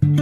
नमस्कार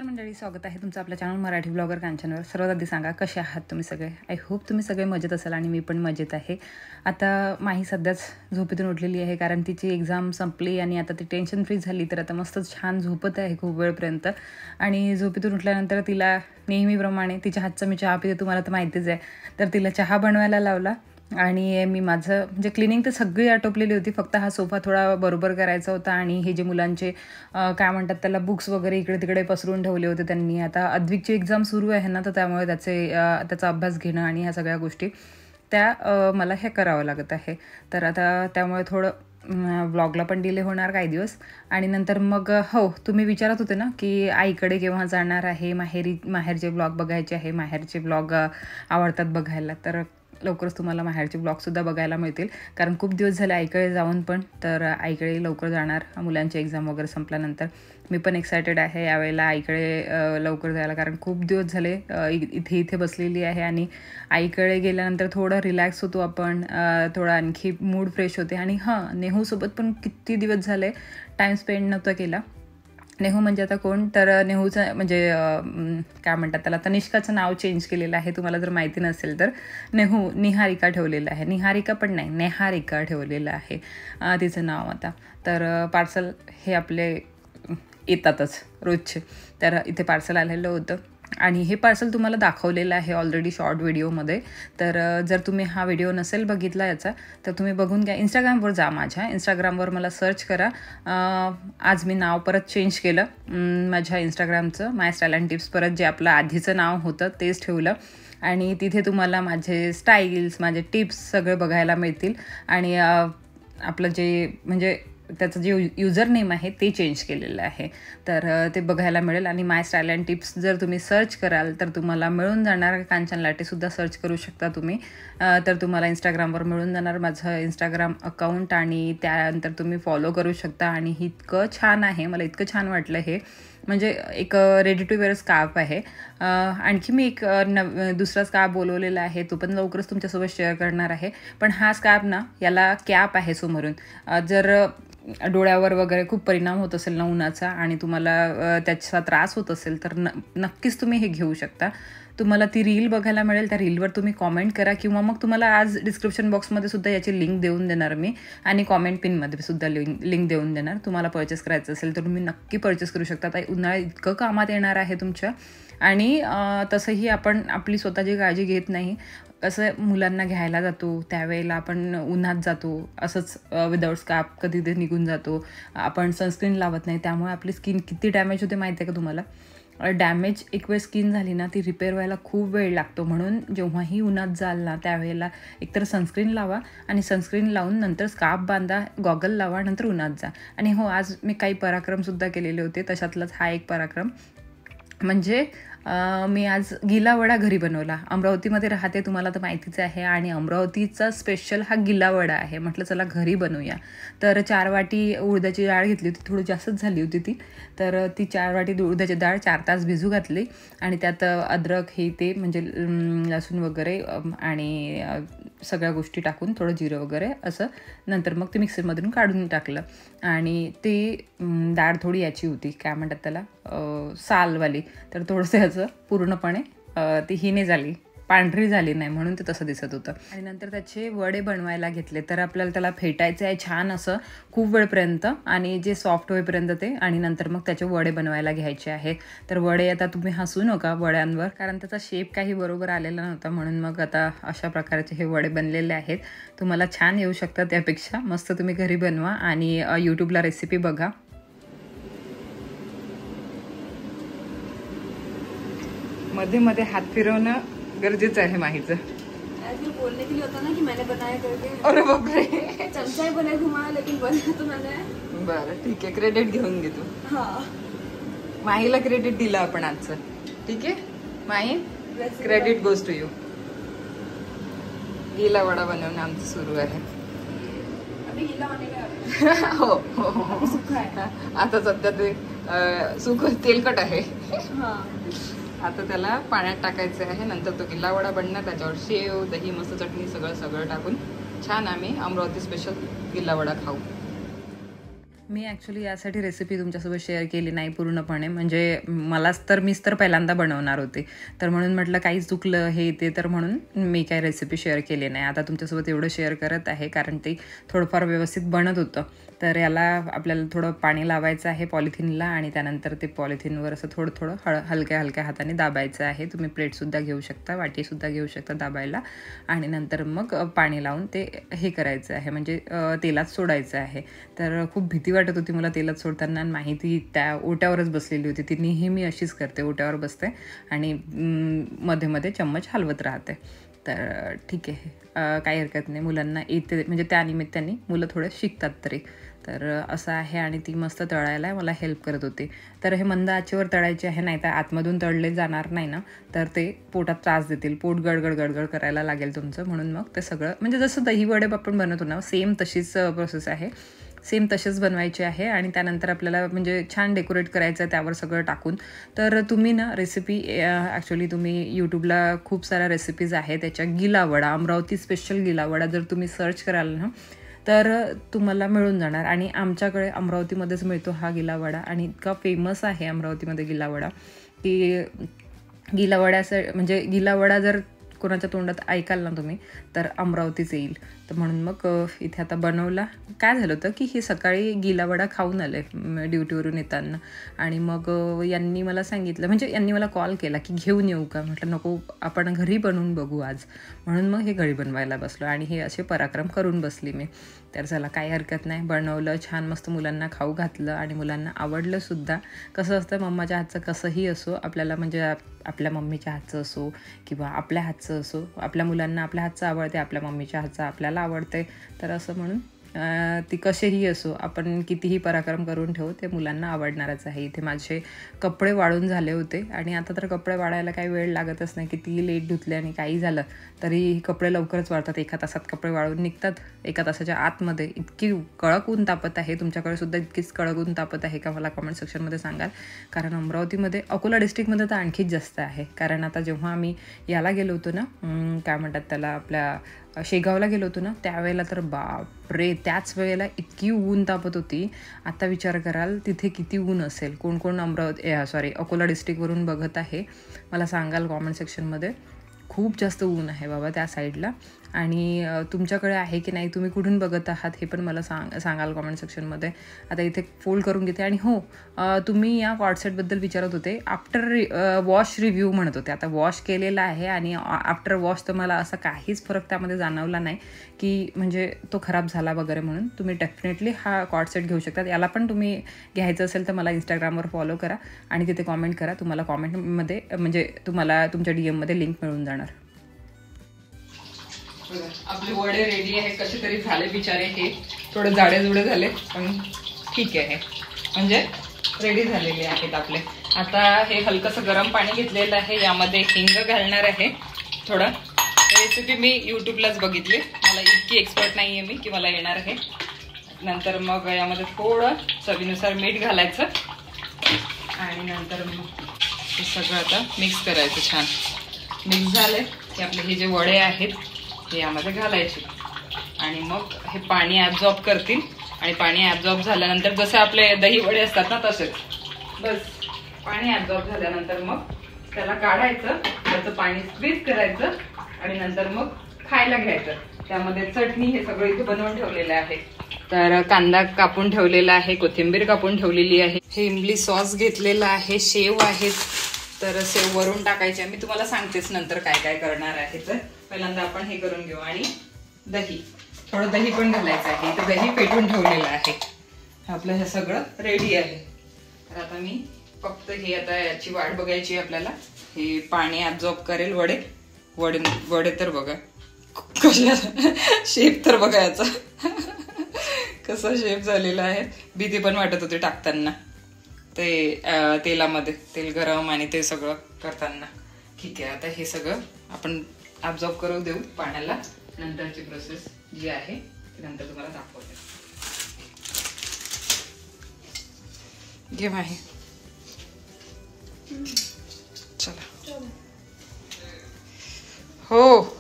मंडळी, स्वागत आहे तुमचं आपल्या चॅनल मराठी ब्लॉगर कांचनवर। सर्वात आधी सांगा कसे आहात तुम्ही सगळे। आय होप तुम्ही सगळे मजेत असाल आणि मी पण मजेत आहे। आता माही सध्याच झोपेतून उठलेली आहे कारण तिची एक्झाम संपली आणि आता ती टेन्शन फ्री झाली, तर आता मस्त छान झोपत आहे खूप वेळपर्यंत। आणि झोपेतून उठल्यानंतर तिला नेहमीप्रमाणे तिच्या हातचा मी चहा पिते, तुम्हाला तर माहितीच आहे, तर तिला चहा बनवायला लावला। आणि मी माझं म्हणजे क्लिनिंग तर सगळी आटोपलेली होती, फक्त हा सोफा थोडा बरोबर करायचा होता। आणि हे जे मुलांचे काय म्हणतात त्याला बुक्स वगैरे इकडे तिकडे पसरून ठेवले होते त्यांनी। आता अद्विकची एक्झाम सुरू आहे ना, तर त्यामुळे त्याचा अभ्यास घेणं आणि ह्या सगळ्या गोष्टी त्या मला हे करावं लागत आहे। तर आता त्यामुळे थोडं व्लॉगला पण डिले होणार काही दिवस। आणि नंतर मग हो, तुम्ही विचारत होते ना की आईकडे केव्हा जाणार आहे, माहेरचे व्लॉग बघायचे आहे, माहेरचे व्लॉग आवडतात बघायला, तर लवकरच तुम्हाला माहेरचे ब्लॉगसुद्धा बघायला मिळतील। कारण खूप दिवस झाले आईकडे जाऊन पण, तर आईकडे लवकर जाणार मुलांची एक्झाम वगैरे संपल्यानंतर। मी पण एक्सायटेड आहे यावेळेला आईकडे लवकर जायला, कारण खूप दिवस झाले इथे बसलेली आहे। आणि आईकडे गेल्यानंतर थोडं रिलॅक्स होतो आपण, थोडा आणखी मूड फ्रेश होते। आणि हां, नेहूसोबत पण किती दिवस झाले टाईम स्पेंड नव्हता केला। नेहू म्हणजे आता कोण, तर नेहूचं म्हणजे काय म्हणतात त्याला, तनिष्काचं नाव चेंज केलेलं आहे, तुम्हाला जर माहिती नसेल तर। निहारिका ठेवलेलं आहे, निहारिका पण नाही, नेहारिका ठेवलेलं आहे तिचं नाव आता। तर पार्सल हे आपले येतातच रोजचे, तर इथे पार्सल आलेलं होतं आणि हे पार्सल तुम्हाला दाखवलेलं आहे ऑलरेडी शॉर्ट व्हिडिओमध्ये। तर जर तुम्ही हा व्हिडिओ नसेल बघितला याचा, तर तुम्ही बघून घ्या। इंस्टाग्रामवर जा, माझ्या इंस्टाग्रामवर मला सर्च करा। आज मी नाव परत चेंज केलं माझ्या इंस्टाग्रामचं, माय स्टाईल अँड टिप्स, परत जे आपलं आधीचं नाव होतं तेच ठेवलं। आणि तिथे तुम्हाला माझे स्टाईल्स, माझे टिप्स सगळे बघायला मिळतील। आणि आपलं जे म्हणजे त्याचं जे युजर नेम आहे ते चेंज केलेलं आहे, तर ते बघायला मिळेल। आणि माय स्टाईल अँड टिप्स जर तुम्ही सर्च कराल तर तुम्हाला मिळून जाणार। कांचन लाटेसुद्धा सर्च करू शकता तुम्ही, तर तुम्हाला इंस्टाग्रामवर मिळून जाणार माझं इंस्टाग्राम अकाउंट। आणि त्यानंतर तुम्ही फॉलो करू शकता। आणि इतकं छान आहे, मला इतकं छान वाटलं हे, म्हणजे एक रेडी टू वेअर स्कार्फ आहे। आणखी मी एक दुसरा स्कार्फ बोलवलेला आहे, तो पण लवकरच तुमच्यासोबत शेअर करणार आहे। पण हा स्कार्फ ना, याला कॅप आहे समोरून, जर डोळ्यावर वगैरे खूप परिणाम होत असेल ना उन्हाचा आणि तुम्हाला त्याचा त्रास होत असेल, तर नक्कीच तुम्ही हे घेऊ शकता। तुम्हाला ती रील बघायला मिळेल, त्या रीलवर तुम्ही कॉमेंट करा, किंवा मग तुम्हाला आज डिस्क्रिप्शन बॉक्समध्ये सुद्धा याची लिंक देऊन देणार मी, आणि कॉमेंट पिनमध्ये सुद्धा लिंक देऊन देणार। तुम्हाला परचेस करायचं असेल तर तुम्ही नक्की परचेस करू शकता। आता उन्हाळ्यात इतकं कामात येणार आहे तुमच्या। आणि तसंही आपण आपली स्वतःची काळजी घेत नाही, असं मुलांना घ्यायला जातो त्यावेळेला आपण उन्हात जातो, असंच विदाऊट स्कार्फ कधी ते निघून जातो, आपण सनस्क्रीन लावत नाही, त्यामुळे आपली स्किन किती डॅमेज होते माहिती आहे का तुम्हाला। डॅमेज एक वेळ स्किन झाली ना, ती रिपेअर व्हायला खूप वेळ लागतो। म्हणून जेव्हाही उन्हात जाल ना, त्यावेळेला एकतर सनस्क्रीन लावा, आणि सनस्क्रीन लावून नंतर स्कार्फ बांधा, गॉगल लावा, नंतर उन्हात जा। आणि हो, आज मी काही पराक्रमसुद्धा केलेले होते, तशातलाच हा एक पराक्रम म्हणजे मी आज गिला वडा घरी बनवला। अमरावतीमध्ये राहते, तुम्हाला तर माहितीच आहे, आणि अमरावतीचा स्पेशल हा गिला वडा आहे। म्हटलं चला घरी बनवूया, तर 4 वाटी उडदाची डाळ घेतली होती, थोडी जास्तच झाली होती ती, तर ती 4 वाटी उडदाची डाळ 4 तास भिजू घातली। आणि त्यात अद्रक हे ते म्हणजे लसूण वगैरे आणि सगळ्या गोष्टी टाकून थोडं जिरं वगैरे असं, नंतर मग ते मिक्सरमधून काढून टाकलं। आणि ती डाळ थोडी याची होती, काय म्हणतात त्याला, सालवाली, तर थोडंसं ह्याचं पूर्णपणे ती हिने झाली, पांढरी झाली नाही, म्हणून ते तसं दिसत होतं। आणि नंतर त्याचे वडे बनवायला घेतले, तर आपल्याला त्याला फेटायचं आहे छान असं खूप वेळपर्यंत, आणि जे सॉफ्ट होईपर्यंत ते, आणि नंतर मग त्याचे वडे बनवायला घ्यायचे आहे। तर वडे आता तुम्ही हसू नका वड्यांवर, कारण त्याचा शेप काही बरोबर आलेला नव्हता, म्हणून मग आता अशा प्रकारचे हे वडे बनलेले आहेत। तुम्हाला छान येऊ शकतात, त्यापेक्षा मस्त तुम्ही घरी बनवा आणि यूट्यूबला रेसिपी बघा। मध्ये मध्ये हात फिरवणं गरजेचं आहे माहीचं। बोलने के लिए होता ना कि मैंने बनाया करके, अरे बाप रे, चमचा ही बनाया घुमाया, लेकिन बनाया तो मैंने। बरं ठीक आहे, क्रेडिट घेऊन घे तू। हाँ, माहीला क्रेडिट दिलं आपण आजचं, ठीक आहे माही, क्रेडिट गोज टू यू। गिला वडा बनवणं आमचं सुरू आहे। अभी गिला होने का हो हो, सुखा है आता सध्या ते सुख तेलकट आहे। हाँ, आता त्याला पाण्यात टाकायचं आहे. नंतर तो गिल्ला वडा बनणार. त्याच्यावर शेव, दही, मस्त चटणी सगळं टाकून छान आम्ही अमरावती स्पेशल गिल्ला वडा खाऊ. मी ॲक्च्युली यासाठी रेसिपी तुमच्यासोबत शेअर केली नाही पूर्णपणे, म्हणजे मीच तर पहिल्यांदा बनवणार होते, तर म्हणून म्हटलं काही चुकलं हे ते, तर म्हणून मी काही रेसिपी शेअर केली नाही. आता तुमच्यासोबत एवढं शेअर करत आहे कारण ते थोडंफार व्यवस्थित बनत होतं. तर याला आपल्याला थोडं पाणी लावायचं आहे पॉलिथिनला आणि त्यानंतर ते पॉलिथिनवर असं थोडं हलक्या हाताने दाबायचं आहे. तुम्ही प्लेटसुद्धा घेऊ शकता, वाटीसुद्धा घेऊ शकता दाबायला, आणि नंतर मग पाणी लावून ते हे करायचं आहे, म्हणजे तेलात सोडायचं आहे. तर खूप भीती वाटत होती मला तेलात सोडताना. माहिती त्या ओट्यावरच बसलेली होती, ती नेहमी अशीच करते, ओट्यावर बसते आणि मध्ये मध्ये चम्मच हलवत राहते. तर ठीक आहे, काही हरकत नाही, मुलांना येते, म्हणजे त्या निमित्ताने मुलं थोडं शिकतात तरी. तर असं आहे. आणि ती मस्त तळायला मला हेल्प करत होती. तर हे मंद आचेवर तळायचे आहे, नाही तर आतमधून तळले जाणार नाही ना, तर ते पोटात त्रास देतील, पोट गडगड करायला लागेल तुमचं. म्हणून मग ते सगळं, म्हणजे जसं दही वडे आपण बनवतो ना, सेम तशीच प्रोसेस आहे, सेम तसेच बनवायचे आहे. आणि त्यानंतर आपल्याला म्हणजे छान डेकोरेट करायचं आहे त्यावर सगळं टाकून. तर तुम्ही ना रेसिपी ॲक्च्युली तुम्ही यूट्यूबला खूप साऱ्या रेसिपीज आहे त्याच्या. गिला वडा, अमरावती स्पेशल गिला वडा जर तुम्ही सर्च कराल ना, तर तुम्हाला मिळून जाणार. आणि आमच्याकडे अमरावतीमध्येच मिळतो हा गिला वडा, आणि इतका फेमस आहे अमरावतीमध्ये गिला वडा की गिला वड्याचं, म्हणजे गिला वडा जर कोणाच्या तोंडात ऐकाल ना तुम्ही, तर अमरावतीच येईल. तर म्हणून मग इथे आता बनवला. काय झालं होतं की हे सकाळी गिला वडा खाऊन आले ड्युटीवरून येताना, आणि मग यांनी मला सांगितलं, म्हणजे यांनी मला कॉल केला की घेऊन येऊ का. म्हटलं नको, आपण घरी बनवून बघू आज. म्हणून मग हे घरी बनवायला बसलो आणि हे असे पराक्रम करून बसली मी. तर चला, काही हरकत नाही, बनवलं छान मस्त, मुलांना खाऊ घातलं आणि मुलांना आवडलंसुद्धा. कसं असतं, मम्माच्या हातचं कसंही असो आपल्याला, म्हणजे आपल्या मम्मीच्या हातचं असो किंवा आपल्या हातचं असो, आपल्या मुलांना आपल्या हातचं आवडते, आपल्या मम्मीच्या हातचं आपल्याला आवडते. तर असं म्हणून ती कसेही असो, आपण कितीही पराक्रम करून ठेवू, ते मुलांना आवडणारच आहे. इथे माझे कपडे वाळून झाले होते, आणि आता तर कपडे वाळायला काही वेळ लागतच नाही. कितीही लेट धुतले आणि काही झालं तरी कपडे लवकरच वाळतात. 1 तासात कपडे वाळून निघतात. 1 तासाच्या आतमध्ये. इतकी कडक ऊन तापत आहे. तुमच्याकडे सुद्धा इतकीच कडक ऊन तापत आहे का, मला कमेंट सेक्शनमध्ये सांगाल. कारण अमरावतीमध्ये, अकोला डिस्ट्रिक्टमध्ये तर आणखीच जास्त आहे. कारण आता जेव्हा आम्ही याला गेलो होतो ना, काय म्हणतात त्याला, आपल्या शेगावला गेलो होतो ना, त्यावेळेला तर बापरे, त्याच वेळेला इतकी ऊन तापत होती. आता विचार कराल तिथे किती ऊन असेल. कोण अकोला डिस्ट्रिक्टवरून बघत आहे, मला सांगाल कॉमेंट सेक्शनमध्ये. खूप जास्त ऊन आहे बाबा त्या साईडला. आणि तुमच्याकडे आहे की नाही, तुम्ही कुठून बघत आहात हे पण मला सांगाल कॉमेंट सेक्शनमध्ये. आता इथे फोल्ड करून घेते. आणि हो, तुम्ही या कॉर्डसेटबद्दल विचारत होते, आफ्टर वॉश रिव्ह्यू म्हणत होते. आता वॉश केलेला आहे आणि आफ्टर वॉश तर मला असा काहीच फरक त्यामध्ये जाणवला नाही की म्हणजे तो खराब झाला वगैरे. म्हणून तुम्ही डेफिनेटली हा कॉर्डसेट घेऊ शकतात. याला पण तुम्ही घ्यायचं असेल तर मला इंस्टाग्रामवर फॉलो करा आणि तिथे कॉमेंट करा. तुम्हाला कॉमेंटमध्ये, म्हणजे तुम्हाला तुमच्या DM-मध्ये लिंक मिळून जाणार. आपले वडे रेडी आहे. कसे तरी झाले बिचारे, हे थोडे जाडे झाले पण ठीक आहे, म्हणजे रेडी झालेले आहेत आपले. आता हे हलकंसं गरम पाणी घेतलेलं आहे, यामध्ये हिंग घालणार आहे थोडं. रेसिपी मी यूट्यूबलाच बघितली, मला इतकी एक्सपर्ट नाही आहे मी की मला येणार आहे. नंतर मग यामध्ये थोडं चवीनुसार मीठ घालायचं आणि नंतर मग हे सगळं आता मिक्स करायचं. छान मिक्स झाले की आपले हे जे वडे आहेत हे यामध्ये घालायचे आणि मग हे पाणी ॲब्झॉर्ब करतील. आणि पाणी ॲब्झॉर्ब झाल्यानंतर जसे आपले दही वडे असतात ना तसेच, बस पाणी ॲब्झॉर्ब झाल्यानंतर मग त्याला काढायचं, त्याचं पाणी स्क्वीज करायचं आणि नंतर मग खायला घ्यायचं. त्यामध्ये चटणी हे सगळं इथे बनवून ठेवलेलं आहे. तर कांदा कापून ठेवलेला आहे, कोथिंबीर कापून ठेवलेली आहे, हे इमली सॉस घेतलेला आहे, शेव आहेत. तर शेव वरून टाकायचे. मी तुम्हाला सांगतेच नंतर काय काय करणार आहे. तर पहिल्यांदा आपण हे करून घेऊ. आणि दही, थोडं दही पण घालायचं आहे. इथे दही पेटून ठेवलेलं आहे. आपलं हे सगळं रेडी आहे. तर आता मी फक्त हे, आता याची वाट बघायची आपल्याला. हे पाणी ॲब्झॉर्ब करेल वडे तर बघा कशा शेप, तर बघा याचा कसा शेप झालेला आहे. भीती पण वाटत होती टाकताना ते तेलामध्ये, तेल गरम आणि ते सगळं करताना. ठीक आहे, आता हे सगळं आपण ॲब्झॉर्ब करू देऊ पाण्याला. नंतरची प्रोसेस जी आहे ती नंतर तुम्हाला दाखवते. घे आहे चला हो.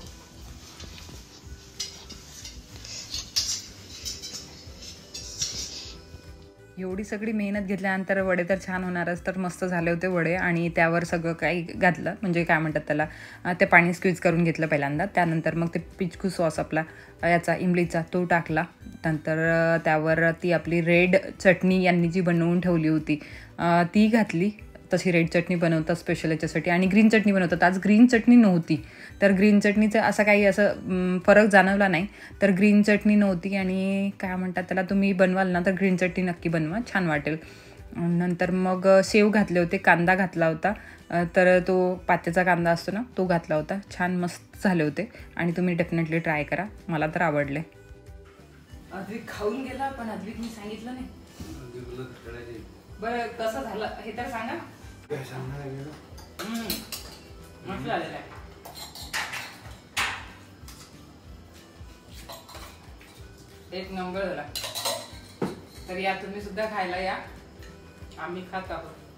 एवढी सगळी मेहनत घेतल्यानंतर वडे तर छान होणारच. तर मस्त झाले होते वडे आणि त्यावर सगळं काही घातलं, म्हणजे काय म्हणतात त्याला, ते पाणी स्क्वीज करून घेतलं पहिल्यांदा. त्यानंतर मग ते पिचकू सॉस आपला याचा इमलीचा तो टाकला. नंतर त्यावर ती आपली रेड चटणी यांनी जी बनवून ठेवली होती ती घातली. तशी रेड चटणी बनवतात स्पेशल याच्यासाठी, आणि ग्रीन चटणी बनवतात. आज ग्रीन चटणी नव्हती, तर ग्रीन चटणीचं असं काही असं फरक जाणवला नाही. तर ग्रीन चटणी नव्हती आणि काय म्हणतात त्याला, तुम्ही बनवाल ना तर ग्रीन चटणी नक्की बनवा, छान वाटेल. नंतर मग शेव घातले होते, कांदा घातला होता. तर तो पात्याचा कांदा असतो ना तो घातला होता. छान मस्त झाले होते आणि तुम्ही डेफिनेटली ट्राय करा, मला तर आवडले. अद्विक खाऊन गेला पण अद्विक मी सांगितलं नाही. बरं कसं झालं हे तर सांगा. मस्त झालेलं आहे. एक नंबर झाला. तर या तुम्ही सुद्धा खायला या, आम्ही खात आहोत.